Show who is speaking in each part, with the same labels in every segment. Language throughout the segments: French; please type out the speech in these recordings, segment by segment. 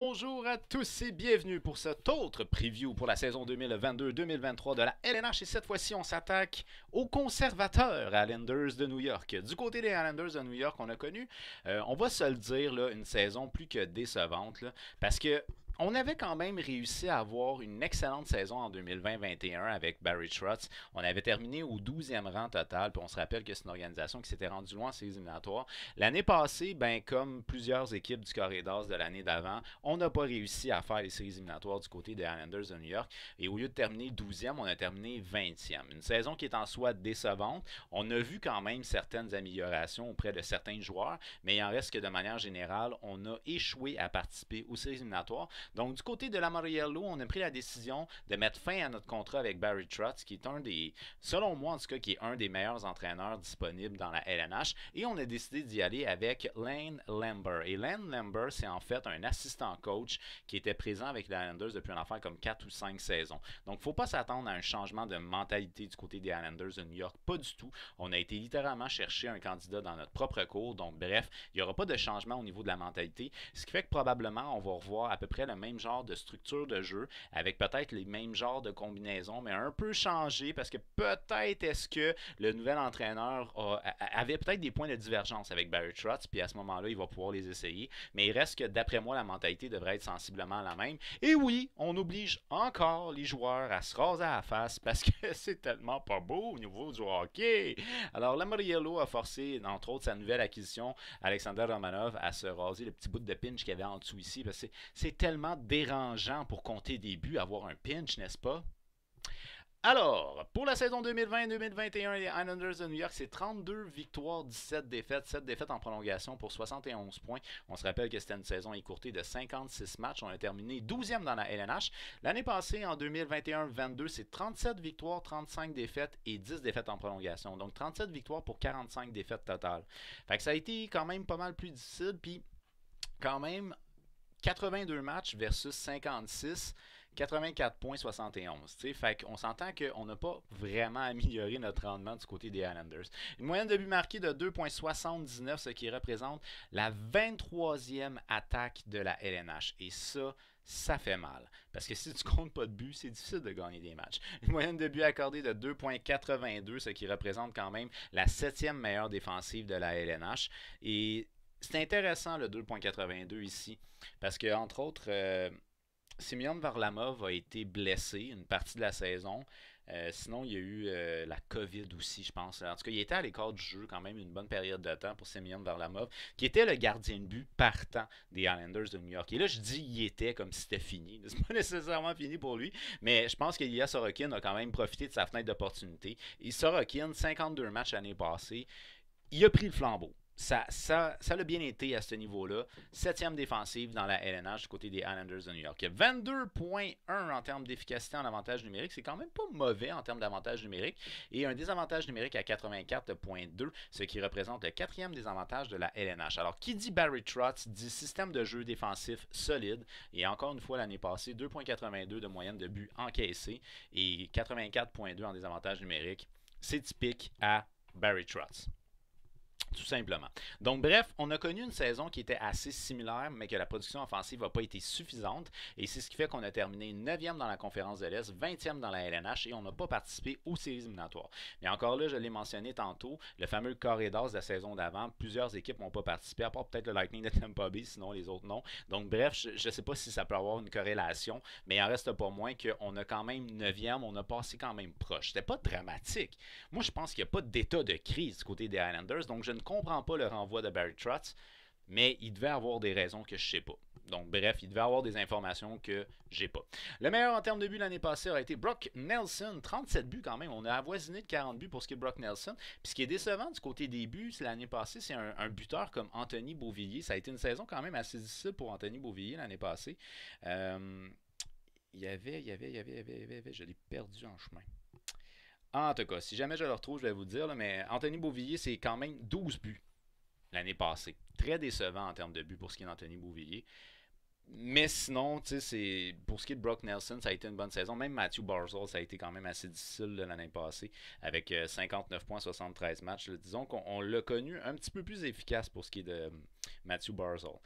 Speaker 1: Bonjour à tous et bienvenue pour cet autre preview pour la saison 2022-2023 de la LNH. Et cette fois-ci, on s'attaque aux conservateurs Islanders de New York. Du côté des Islanders de New York, on a connu, on va se le dire, là, une saison plus que décevante. Là, parce que on avait quand même réussi à avoir une excellente saison en 2020-21 avec Barry Trotz. On avait terminé au 12e rang total, puis on se rappelle que c'est une organisation qui s'était rendue loin en séries éliminatoires. L'année passée, ben, comme plusieurs équipes du Corridors de l'année d'avant, on n'a pas réussi à faire les séries éliminatoires du côté des Islanders de New York. Et au lieu de terminer 12e, on a terminé 20e. Une saison qui est en soi décevante. On a vu quand même certaines améliorations auprès de certains joueurs, mais il en reste que de manière générale, on a échoué à participer aux séries éliminatoires. Donc, du côté de la Lamoriello, on a pris la décision de mettre fin à notre contrat avec Barry Trotz, qui est un des, selon moi en tout cas, qui est un des meilleurs entraîneurs disponibles dans la LNH. Et on a décidé d'y aller avec Lane Lamber. Et Lane Lamber, c'est en fait un assistant coach qui était présent avec les Islanders depuis une affaire comme 4 ou 5 saisons. Donc, il ne faut pas s'attendre à un changement de mentalité du côté des Islanders de New York. Pas du tout. On a été littéralement chercher un candidat dans notre propre cours. Donc, bref, il n'y aura pas de changement au niveau de la mentalité. Ce qui fait que probablement, on va revoir à peu près le même genre de structure de jeu, avec peut-être les mêmes genres de combinaisons, mais un peu changé, parce que peut-être est-ce que le nouvel entraîneur avait peut-être des points de divergence avec Barry Trotz, puis à ce moment-là, il va pouvoir les essayer. Mais il reste que, d'après moi, la mentalité devrait être sensiblement la même. Et oui, on oblige encore les joueurs à se raser à la face, parce que c'est tellement pas beau au niveau du hockey. Alors, Lamoriello a forcé, entre autres, sa nouvelle acquisition, Alexander Romanov, à se raser le petit bout de pinch qu'il y avait en dessous ici, parce que c'est tellement dérangeant pour compter des buts, avoir un pinch, n'est-ce pas? Alors, pour la saison 2020-2021, les Islanders de New York, c'est 32 victoires, 17 défaites, 7 défaites en prolongation pour 71 points. On se rappelle que c'était une saison écourtée de 56 matchs. On a terminé 12e dans la LNH. L'année passée, en 2021-22, c'est 37 victoires, 35 défaites et 10 défaites en prolongation. Donc 37 victoires pour 45 défaites totales. Fait que ça a été quand même pas mal plus difficile. Puis quand même, 82 matchs versus 56, 84 points 71. Fait qu'on s'entend qu'on n'a pas vraiment amélioré notre rendement du côté des Islanders. Une moyenne de buts marqués de 2,79, ce qui représente la 23e attaque de la LNH. Et ça fait mal. Parce que si tu comptes pas de buts, c'est difficile de gagner des matchs. Une moyenne de buts accordée de 2,82, ce qui représente quand même la 7e meilleure défensive de la LNH. Et c'est intéressant le 2,82 ici. Parce que, entre autres, Semyon Varlamov a été blessé une partie de la saison. Sinon, il y a eu la COVID aussi, je pense. En tout cas, il était à l'écart du jeu quand même une bonne période de temps pour Semyon Varlamov, qui était le gardien de but partant des Islanders de New York. Et là, je dis il était comme si c'était fini. C'est pas nécessairement fini pour lui, mais je pense qu'Ilya Sorokin a quand même profité de sa fenêtre d'opportunité. Et Sorokin, 52 matchs l'année passée, il a pris le flambeau. Ça a bien été à ce niveau-là. Septième défensive dans la LNH du côté des Islanders de New York. 22,1 en termes d'efficacité en avantage numérique. C'est quand même pas mauvais en termes d'avantage numérique. Et un désavantage numérique à 84,2, ce qui représente le quatrième désavantage de la LNH. Alors, qui dit Barry Trotz dit système de jeu défensif solide. Et encore une fois, l'année passée, 2,82 de moyenne de but encaissé et 84,2 en désavantage numérique. C'est typique à Barry Trotz. Tout simplement. Donc, bref, on a connu une saison qui était assez similaire, mais que la production offensive n'a pas été suffisante. Et c'est ce qui fait qu'on a terminé 9e dans la conférence de l'Est, 20e dans la LNH et on n'a pas participé aux séries éliminatoires. Mais encore là, je l'ai mentionné tantôt, le fameux corridor de la saison d'avant, plusieurs équipes n'ont pas participé, à part peut-être le Lightning de Tampa Bay, sinon les autres non. Donc, bref, je ne sais pas si ça peut avoir une corrélation, mais il en reste pas moins qu'on a quand même 9e, on a passé quand même proche. C'était pas dramatique. Moi, je pense qu'il n'y a pas d'état de crise du côté des Islanders, donc je ne comprends pas le renvoi de Barry Trotz, mais il devait avoir des raisons que je ne sais pas. Donc, bref, il devait avoir des informations que j'ai pas. Le meilleur en termes de buts l'année passée a été Brock Nelson, 37 buts quand même. On a avoisiné de 40 buts pour ce qui est Brock Nelson. Puis ce qui est décevant du côté des buts, l'année passée, c'est un buteur comme Anthony Beauvillier. Ça a été une saison quand même assez difficile pour Anthony Beauvillier l'année passée. Il y avait, je l'ai perdu en chemin. En tout cas, si jamais je le retrouve, je vais vous le dire, là, mais Anthony Beauvillier, c'est quand même 12 buts l'année passée. Très décevant en termes de buts pour ce qui est d'Anthony Beauvillier. Mais sinon, pour ce qui est de Brock Nelson, ça a été une bonne saison. Même Matthew Barzal, ça a été quand même assez difficile l'année passée, avec 59 points, 73 matchs. Là. Disons qu'on l'a connu un petit peu plus efficace pour ce qui est de Matthew Barzal.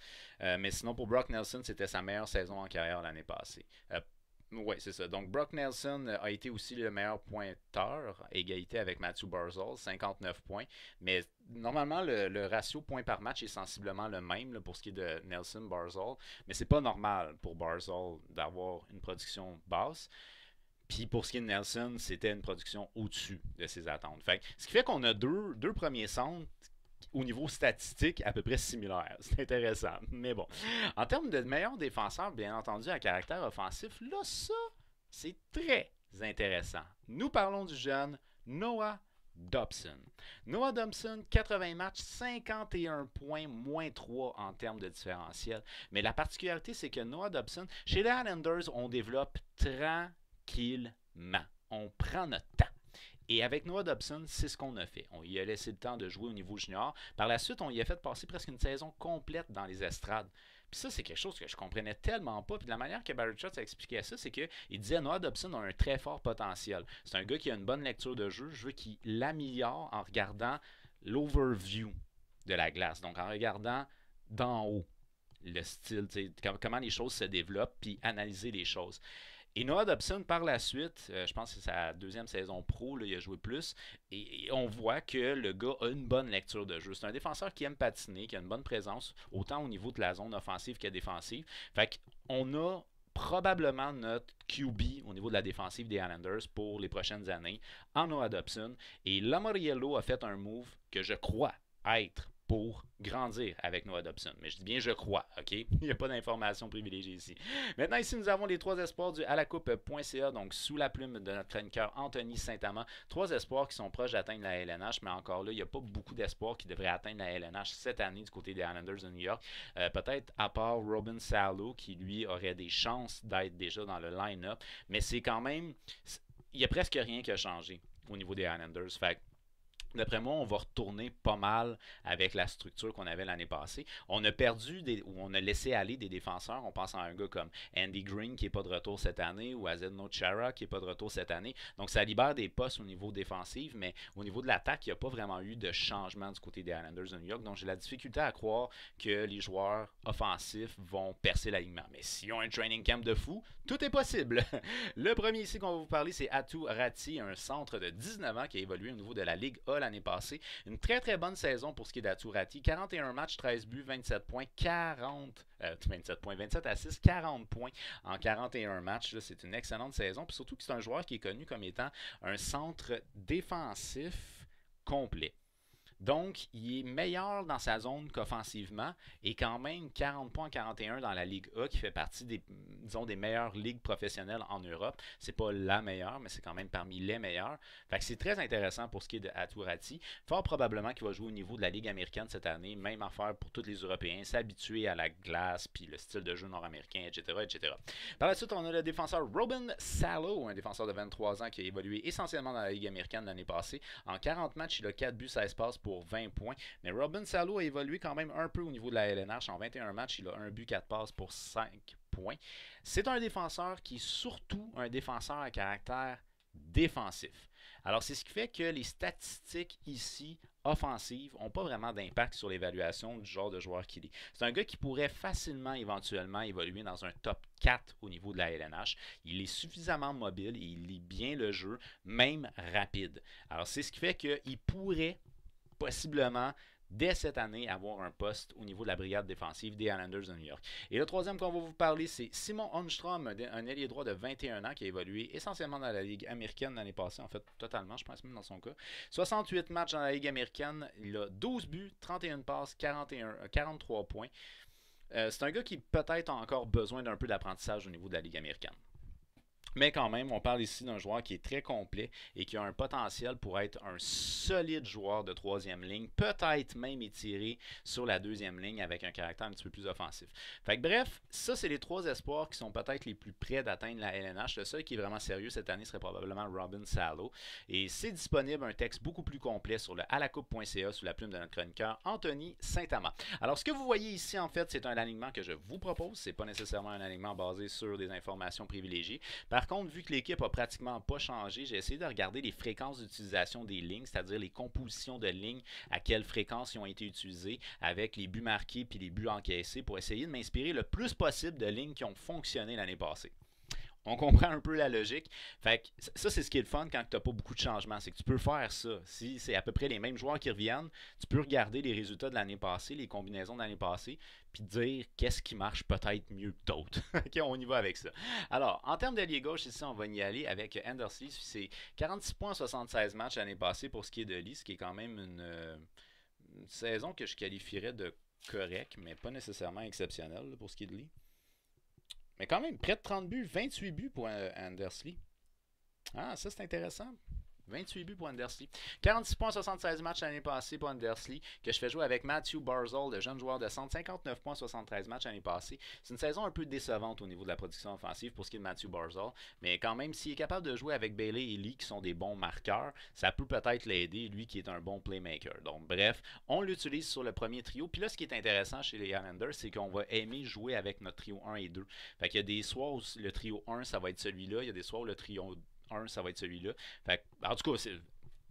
Speaker 1: Mais sinon, pour Brock Nelson, c'était sa meilleure saison en carrière l'année passée. Oui, c'est ça. Donc, Brock Nelson a été aussi le meilleur pointeur, égalité avec Matthew Barzal, 59 points. Mais normalement, le ratio points par match est sensiblement le même là, pour ce qui est de Nelson Barzal. Mais c'est pas normal pour Barzal d'avoir une production basse. Puis pour ce qui est de Nelson, c'était une production au-dessus de ses attentes. Ce qui fait qu'on a deux premiers centres au niveau statistique à peu près similaire. C'est intéressant. Mais bon. En termes de meilleurs défenseurs, bien entendu, à caractère offensif, là, ça, c'est très intéressant. Nous parlons du jeune Noah Dobson. Noah Dobson, 80 matchs, 51 points, moins 3 en termes de différentiel. Mais la particularité, c'est que Noah Dobson, chez les Highlanders, on développe tranquillement. On prend notre temps. Et avec Noah Dobson, c'est ce qu'on a fait. On lui a laissé le temps de jouer au niveau junior. Par la suite, on lui a fait passer presque une saison complète dans les estrades. Puis ça, c'est quelque chose que je comprenais tellement pas. Puis de la manière que Barry Trotz expliquait ça, c'est qu'il disait Noah Dobson a un très fort potentiel. C'est un gars qui a une bonne lecture de jeu. Je veux qu'il l'améliore en regardant l'overview de la glace. Donc en regardant d'en haut le style, comment les choses se développent, puis analyser les choses. Et Noah Dobson, par la suite, je pense que c'est sa deuxième saison pro, là, il a joué plus, et on voit que le gars a une bonne lecture de jeu. C'est un défenseur qui aime patiner, qui a une bonne présence, autant au niveau de la zone offensive que défensive. Fait qu'on a probablement notre QB au niveau de la défensive des Islanders pour les prochaines années en Noah Dobson. Et Lamoriello a fait un move que je crois être pour grandir avec Noah Dobson. Mais je dis bien je crois, OK? Il n'y a pas d'informations privilégiées ici. Maintenant, ici, nous avons les 3 espoirs du alacoupe.ca, donc sous la plume de notre chroniqueur Anthony Saint-Amand. 3 espoirs qui sont proches d'atteindre la LNH, mais encore là, il n'y a pas beaucoup d'espoirs qui devraient atteindre la LNH cette année du côté des Islanders de New York. Peut-être à part Robin Salo, qui lui aurait des chances d'être déjà dans le line-up, mais c'est quand même... Il n'y a presque rien qui a changé au niveau des Islanders. Fait d'après moi, on va retourner pas mal avec la structure qu'on avait l'année passée. On a perdu ou on a laissé aller des défenseurs. On pense à un gars comme Andy Green qui n'est pas de retour cette année ou à Zdeno Chara qui n'est pas de retour cette année. Donc ça libère des postes au niveau défensif, mais au niveau de l'attaque, il n'y a pas vraiment eu de changement du côté des Islanders de New York. Donc j'ai la difficulté à croire que les joueurs offensifs vont percer l'alignement. Mais s'ils ont un training camp de fou, tout est possible. Le premier ici qu'on va vous parler, c'est Aatu Ratti, un centre de 19 ans qui a évolué au niveau de la Ligue A l'année passée. Une très très bonne saison pour ce qui est d'Aatu Ratti. 41 matchs, 13 buts, 27 points, 27 points, 27 assists, 40 points en 41 matchs. C'est une excellente saison. Puis surtout que c'est un joueur qui est connu comme étant un centre défensif complet. Donc, il est meilleur dans sa zone qu'offensivement et quand même 40 points 41 dans la Ligue A qui fait partie des, disons, des meilleures ligues professionnelles en Europe. C'est pas la meilleure, mais c'est quand même parmi les meilleures. Fait que c'est très intéressant pour ce qui est de Aatu Ratti. Fort probablement qu'il va jouer au niveau de la Ligue américaine cette année. Même affaire pour tous les Européens, s'habituer à la glace puis le style de jeu nord-américain, etc., etc. Par la suite, on a le défenseur Robin Salo, un défenseur de 23 ans qui a évolué essentiellement dans la Ligue américaine l'année passée. En 40 matchs, il a 4 buts, 16 passes pour 20 points. Mais Robin Salo a évolué quand même un peu au niveau de la LNH. En 21 matchs, il a 1 but, 4 passes pour 5 points. C'est un défenseur qui est surtout un défenseur à caractère défensif. Alors, c'est ce qui fait que les statistiques ici offensives n'ont pas vraiment d'impact sur l'évaluation du genre de joueur qu'il est. C'est un gars qui pourrait facilement, éventuellement, évoluer dans un top 4 au niveau de la LNH. Il est suffisamment mobile et il lit bien le jeu, même rapide. Alors, c'est ce qui fait qu'il pourrait possiblement, dès cette année, avoir un poste au niveau de la brigade défensive des Islanders de New York. Et le troisième qu'on va vous parler, c'est Simon Holmstrom, un ailier droit de 21 ans qui a évolué essentiellement dans la Ligue américaine l'année passée, en fait totalement, je pense même dans son cas. 68 matchs dans la Ligue américaine, il a 12 buts, 31 passes, 43 points. C'est un gars qui peut-être a encore besoin d'un peu d'apprentissage au niveau de la Ligue américaine. Mais quand même, on parle ici d'un joueur qui est très complet et qui a un potentiel pour être un solide joueur de troisième ligne, peut-être même étiré sur la deuxième ligne avec un caractère un petit peu plus offensif. Fait que bref, ça c'est les trois espoirs qui sont peut-être les plus près d'atteindre la LNH. Le seul qui est vraiment sérieux cette année serait probablement Robin Salo. Et c'est disponible un texte beaucoup plus complet sur le alacoupe.ca sous la plume de notre chroniqueur Anthony Saint-Amand. Alors ce que vous voyez ici en fait, c'est un alignement que je vous propose. C'est pas nécessairement un alignement basé sur des informations privilégiées. Par contre, vu que l'équipe a pratiquement pas changé, j'ai essayé de regarder les fréquences d'utilisation des lignes, c'est-à-dire les compositions de lignes, à quelle fréquence ils ont été utilisés, avec les buts marqués puis les buts encaissés, pour essayer de m'inspirer le plus possible de lignes qui ont fonctionné l'année passée. On comprend un peu la logique. Fait que ça, c'est ce qui est le fun quand tu n'as pas beaucoup de changements. C'est que tu peux faire ça. Si c'est à peu près les mêmes joueurs qui reviennent, tu peux regarder les résultats de l'année passée, les combinaisons de l'année passée, puis dire qu'est-ce qui marche peut-être mieux que d'autres. Ok, on y va avec ça. Alors, en termes d'allié gauche, ici, on va y aller avec Andersley. C'est 46 points en 76 matchs l'année passée pour ce qui est de Lee, ce qui est quand même une saison que je qualifierais de correct, mais pas nécessairement exceptionnelle pour ce qui est de Lee. Mais quand même, près de 30 buts, 28 buts pour Andersley. Ah, ça c'est intéressant. 28 buts pour Andersley. 46 points 76 matchs l'année passée pour Andersley, que je fais jouer avec Matthew Barzal, le jeune joueur de centre. 59 points 73 matchs l'année passée. C'est une saison un peu décevante au niveau de la production offensive pour ce qui est de Matthew Barzal. Mais quand même, s'il est capable de jouer avec Bailey et Lee, qui sont des bons marqueurs, ça peut peut-être l'aider, lui qui est un bon playmaker. Donc bref, on l'utilise sur le premier trio. Puis là, ce qui est intéressant chez les Islanders, c'est qu'on va aimer jouer avec notre trio 1 et 2. Fait qu'il y a des soirs où le trio 1, ça va être celui-là. Il y a des soirs où le trio 1, ça va être celui-là. Fait, en tout cas, c'est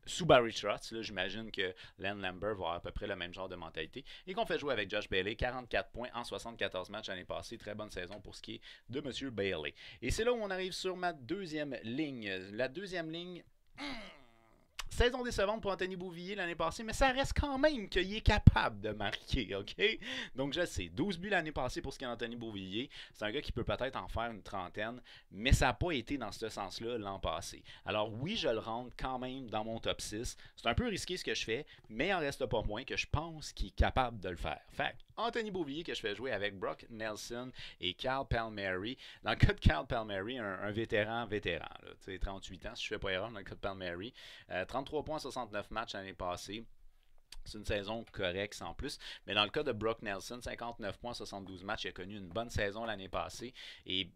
Speaker 1: sous Barry Trotz, j'imagine que Len Lambert va avoir à peu près le même genre de mentalité. Et qu'on fait jouer avec Josh Bailey, 44 points en 74 matchs l'année passée. Très bonne saison pour ce qui est de M. Bailey. Et c'est là où on arrive sur ma deuxième ligne. La deuxième ligne... Saison décevante pour Anthony Beauvillier l'année passée, mais ça reste quand même qu'il est capable de marquer, OK? Donc je sais, 12 buts l'année passée pour ce qui est d'Anthony Beauvillier. C'est un gars qui peut peut-être en faire une trentaine, mais ça n'a pas été dans ce sens-là l'an passé. Alors oui, je le rentre quand même dans mon top 6. C'est un peu risqué ce que je fais, mais il en reste pas moins que je pense qu'il est capable de le faire. Fait Anthony Beauvillier que je fais jouer avec Brock Nelson et Cal Palmieri. Dans le cas de Cal Palmieri, un vétéran, là, 38 ans si je fais pas erreur dans le cas de Palmieri. 33 points 69 matchs l'année passée. C'est une saison correcte sans plus. Mais dans le cas de Brock Nelson, 59 points 72 matchs, il a connu une bonne saison l'année passée. Et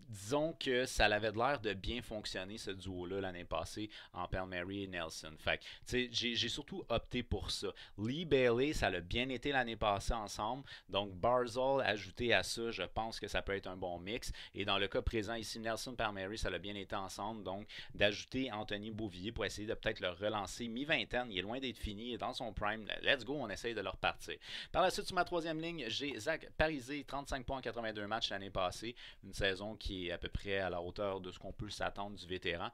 Speaker 1: disons que ça avait l'air de bien fonctionner ce duo-là l'année passée en Palmieri et Nelson. Fait que, j'ai surtout opté pour ça. Lee Bailey, ça l'a bien été l'année passée ensemble. Donc Barzal ajouté à ça, je pense que ça peut être un bon mix. Et dans le cas présent ici, Nelson Palmieri, ça l'a bien été ensemble. Donc d'ajouter Anthony Beauvillier pour essayer de peut-être le relancer. Mi-vingtaine, il est loin d'être fini, il est dans son prime. Let's go, on essaye de le repartir. Par la suite, sur ma troisième ligne, j'ai Zach Parisé, 35 points en 82 matchs l'année passée. Une saison qui est à peu près à la hauteur de ce qu'on peut s'attendre du vétéran.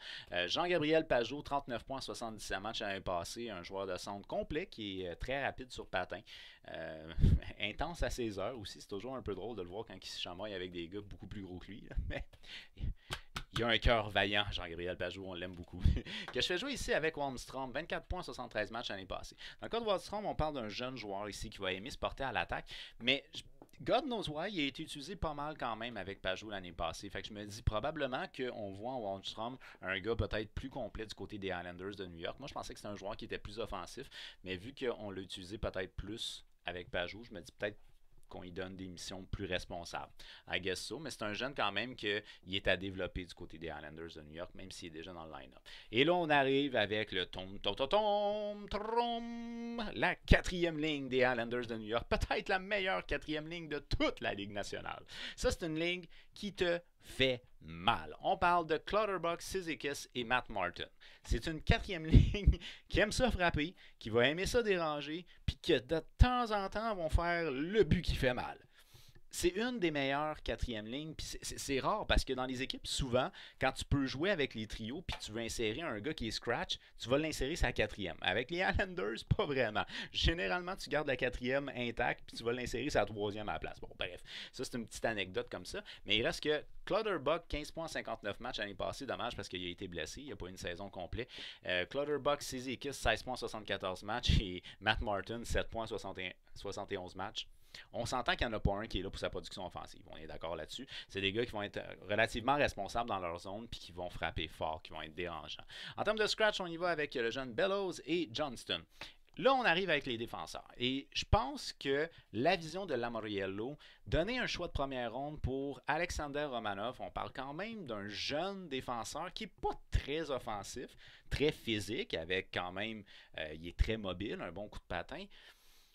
Speaker 1: Jean-Gabriel Pajot, 39 points 77 matchs l'année passée, un joueur de centre complet qui est très rapide sur patin. Intense à ses heures aussi, c'est toujours un peu drôle de le voir quand il se chamaille avec des gars beaucoup plus gros que lui. Là. Mais il a un cœur vaillant, Jean-Gabriel Pajot, on l'aime beaucoup. Que je fais jouer ici avec Wallstrom, 24 points 73 matchs l'année passée. Dans le cas de Wallstrom, on parle d'un jeune joueur ici qui va aimer se porter à l'attaque, mais God knows why, il a été utilisé pas mal quand même avec Pajot l'année passée. Fait que je me dis probablement qu'on voit en Wallstrom un gars peut-être plus complet du côté des Islanders de New York. Moi, je pensais que c'était un joueur qui était plus offensif, mais vu qu'on l'a utilisé peut-être plus avec Pajot, je me dis peut-être qu'on lui donne des missions plus responsables. I guess so, mais c'est un jeune quand même qui est à développer du côté des Islanders de New York, même s'il est déjà dans le line-up. Et là, on arrive avec le la quatrième ligne des Islanders de New York. Peut-être la meilleure quatrième ligne de toute la Ligue nationale. Ça, c'est une ligne qui te fait mal. On parle de Clutterbuck, Cizikas et Matt Martin. C'est une quatrième ligne qui aime ça frapper, qui va aimer ça déranger, puis qui de temps en temps vont faire le but qui fait mal. C'est une des meilleures quatrième lignes, puis c'est rare parce que dans les équipes, souvent, quand tu peux jouer avec les trios, puis tu veux insérer un gars qui est scratch, tu vas l'insérer sa quatrième. Avec les Islanders, pas vraiment. Généralement, tu gardes la quatrième intacte, puis tu vas l'insérer sa troisième à la place. Bon, bref, ça c'est une petite anecdote comme ça, mais il reste que Clutterbuck, 15 points 59 matchs l'année passée, dommage parce qu'il a été blessé, il n'a pas une saison complète. Clutterbuck, Cizikas, 16 points 74 matchs, et Matt Martin, 7 points 71 matchs. On s'entend qu'il n'y en a pas un qui est là pour sa production offensive. On est d'accord là-dessus. C'est des gars qui vont être relativement responsables dans leur zone puis qui vont frapper fort, qui vont être dérangeants. En termes de scratch, on y va avec le jeune Bellows et Johnston. Là, on arrive avec les défenseurs. Et je pense que la vision de Lamoriello, donner un choix de première ronde pour Alexander Romanov, on parle quand même d'un jeune défenseur qui n'est pas très offensif, très physique, avec quand même, il est très mobile, un bon coup de patin.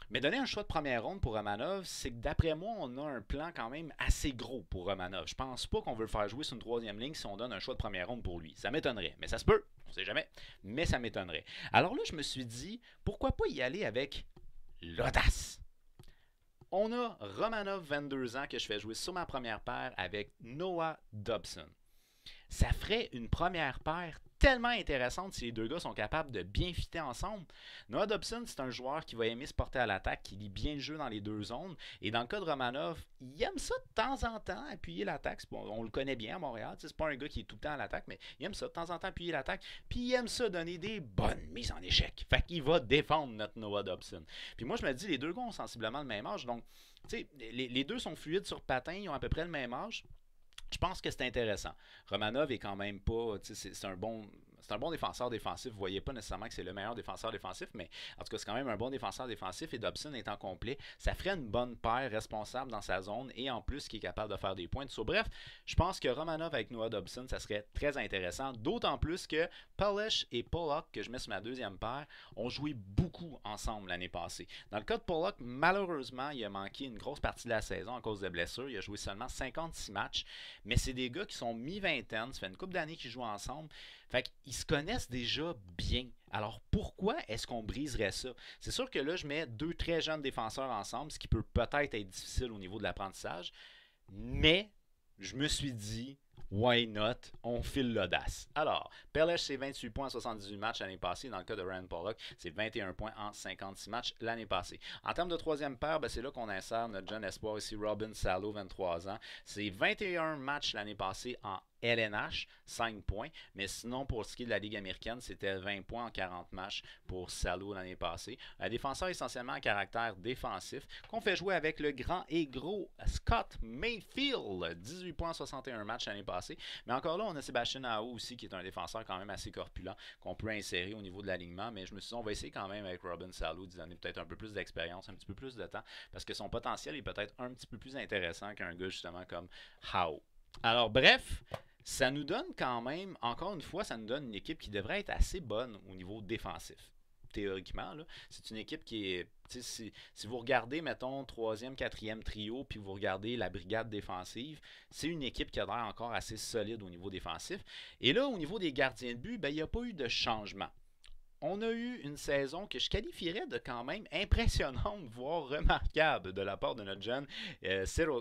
Speaker 1: Mais donner un choix de première ronde pour Romanov, c'est que d'après moi, on a un plan quand même assez gros pour Romanov. Je pense pas qu'on veut le faire jouer sur une troisième ligne si on donne un choix de première ronde pour lui. Ça m'étonnerait, mais ça se peut, on sait jamais. Mais ça m'étonnerait. Alors là, je me suis dit, pourquoi pas y aller avec l'audace? On a Romanov, 22 ans, que je fais jouer sur ma première paire avec Noah Dobson. Ça ferait une première paire tellement intéressante si les deux gars sont capables de bien fitter ensemble. Noah Dobson, c'est un joueur qui va aimer se porter à l'attaque, qui lit bien le jeu dans les deux zones. Et dans le cas de Romanov, il aime ça de temps en temps, appuyer l'attaque. On le connaît bien à Montréal. C'est pas un gars qui est tout le temps à l'attaque, mais il aime ça de temps en temps, appuyer l'attaque. Puis il aime ça donner des bonnes mises en échec. Fait qu'il va défendre notre Noah Dobson. Puis moi, je me dis, les deux gars ont sensiblement le même âge. Donc, tu sais, les deux sont fluides sur patin, ils ont à peu près le même âge. Je pense que c'est intéressant. Romanov est quand même pas. C'est un bon. C'est un bon défenseur défensif. Vous ne voyez pas nécessairement que c'est le meilleur défenseur défensif, mais en tout cas, c'est quand même un bon défenseur défensif et Dobson étant complet, ça ferait une bonne paire responsable dans sa zone et en plus qui est capable de faire des points. Bref, je pense que Romanov avec Noah Dobson, ça serait très intéressant. D'autant plus que Polish et Pollock, que je mets sur ma deuxième paire, ont joué beaucoup ensemble l'année passée. Dans le cas de Pollock, malheureusement, il a manqué une grosse partie de la saison à cause de blessures. Il a joué seulement 56 matchs, mais c'est des gars qui sont mi-vingtaine. Ça fait une couple d'années qu'ils jouent ensemble. Fait qu'ils se connaissent déjà bien. Alors pourquoi est-ce qu'on briserait ça? C'est sûr que là, je mets deux très jeunes défenseurs ensemble, ce qui peut peut-être être difficile au niveau de l'apprentissage. Mais je me suis dit, why not? On file l'audace. Alors, Pelech, c'est 28 points en 78 matchs l'année passée. Dans le cas de Ryan Pollock, c'est 21 points en 56 matchs l'année passée. En termes de troisième paire, c'est là qu'on insère notre jeune espoir ici, Robin Salo, 23 ans. C'est 21 matchs l'année passée en LNH, 5 points. Mais sinon, pour ce qui est de la Ligue américaine, c'était 20 points en 40 matchs pour Salo l'année passée. Un défenseur essentiellement à caractère défensif qu'on fait jouer avec le grand et gros Scott Mayfield. 18 points en 61 matchs l'année passée. Mais encore là, on a Sébastien Aho aussi qui est un défenseur quand même assez corpulent qu'on peut insérer au niveau de l'alignement. Mais je me suis dit, on va essayer quand même avec Robin Salo d'y donner peut-être un peu plus d'expérience, un petit peu plus de temps parce que son potentiel est peut-être un petit peu plus intéressant qu'un gars justement comme Aho. Alors bref, ça nous donne quand même, encore une fois, ça nous donne une équipe qui devrait être assez bonne au niveau défensif. Théoriquement, là, c'est une équipe qui est. Si vous regardez, mettons, 3e, 4e trio, puis vous regardez la brigade défensive, c'est une équipe qui a l'air encore assez solide au niveau défensif. Et là, au niveau des gardiens de but, il n'y a pas eu de changement. On a eu une saison que je qualifierais de quand même impressionnante, voire remarquable de la part de notre jeune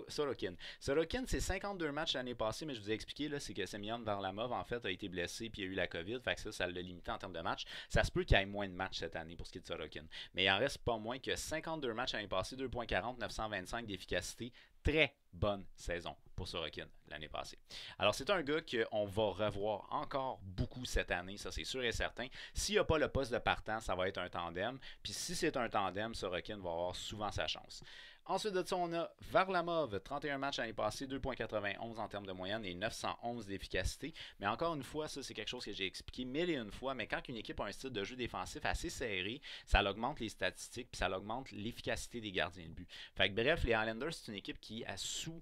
Speaker 1: Sorokin. Sorokin, c'est 52 matchs l'année passée, mais je vous ai expliqué, là, c'est que Semyon Varlamov, en fait, a été blessé puis il a eu la COVID, fait que ça l'a limité en termes de matchs. Ça se peut qu'il y ait moins de matchs cette année pour ce qui est de Sorokin. Mais il en reste pas moins que 52 matchs l'année passée, 2.40, 925 d'efficacité. Très bonne saison pour Sorokin l'année passée. Alors, c'est un gars qu'on va revoir encore beaucoup cette année, ça c'est sûr et certain. S'il n'y a pas le poste de partant, ça va être un tandem. Puis si c'est un tandem, Sorokin va avoir souvent sa chance. Ensuite de ça, on a Varlamov, 31 matchs l'année passée, 2.91 en termes de moyenne et 911 d'efficacité. Mais encore une fois, ça c'est quelque chose que j'ai expliqué mille et une fois, mais quand une équipe a un style de jeu défensif assez serré, ça augmente les statistiques puis ça augmente l'efficacité des gardiens de but. Fait que bref, les Islanders, c'est une équipe qui, sous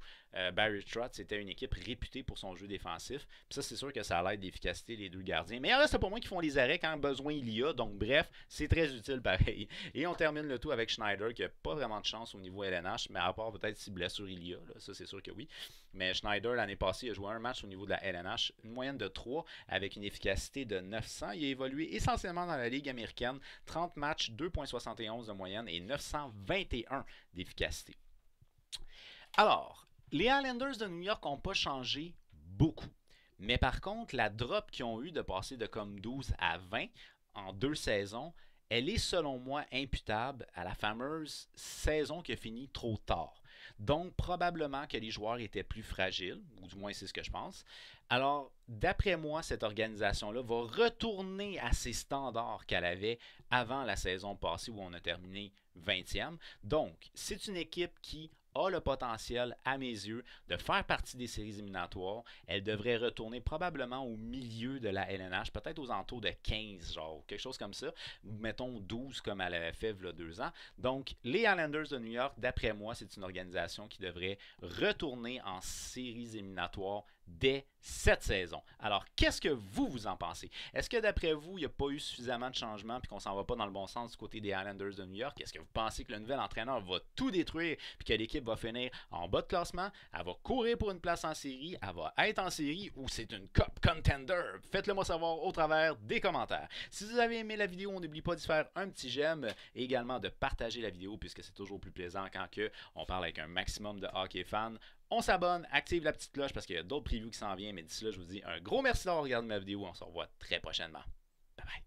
Speaker 1: Barry Trotz, c'était une équipe réputée pour son jeu défensif. Puis ça, c'est sûr que ça l'aide d'efficacité les deux gardiens. Mais il en reste pas moins qui font les arrêts quand besoin il y a. Donc bref, c'est très utile pareil. Et on termine le tout avec Schneider qui n'a pas vraiment de chance au niveau LNH, mais à part peut-être si blessure il y a. Là, ça, c'est sûr que oui. Mais Schneider, l'année passée, a joué un match au niveau de la LNH, une moyenne de 3 avec une efficacité de 900. Il a évolué essentiellement dans la Ligue américaine. 30 matchs, 2.71 de moyenne et 921 d'efficacité. Alors, les Islanders de New York n'ont pas changé beaucoup. Mais par contre, la drop qu'ils ont eu de passer de comme 12 à 20 en 2 saisons, elle est selon moi imputable à la fameuse saison qui a fini trop tard. Donc, probablement que les joueurs étaient plus fragiles, ou du moins c'est ce que je pense. Alors, d'après moi, cette organisation-là va retourner à ses standards qu'elle avait avant la saison passée où on a terminé 20e. Donc, c'est une équipe qui a le potentiel, à mes yeux, de faire partie des séries éliminatoires. Elle devrait retourner probablement au milieu de la LNH, peut-être aux alentours de 15, genre, quelque chose comme ça. Mettons 12 comme elle avait fait il y a 2 ans. Donc, les Islanders de New York, d'après moi, c'est une organisation qui devrait retourner en séries éliminatoires dès cette saison. Alors, qu'est-ce que vous en pensez? Est-ce que d'après vous, il n'y a pas eu suffisamment de changements et qu'on s'en va pas dans le bon sens du côté des Islanders de New York? Est-ce que vous pensez que le nouvel entraîneur va tout détruire et que l'équipe va finir en bas de classement? Elle va courir pour une place en série? Elle va être en série ou c'est une Cup Contender? Faites-le moi savoir au travers des commentaires. Si vous avez aimé la vidéo, n'oubliez pas de faire un petit j'aime et également de partager la vidéo puisque c'est toujours plus plaisant quand on parle avec un maximum de hockey fans. On s'abonne, active la petite cloche parce qu'il y a d'autres previews qui s'en viennent. Mais d'ici là, je vous dis un gros merci d'avoir regardé ma vidéo. On se revoit très prochainement. Bye bye.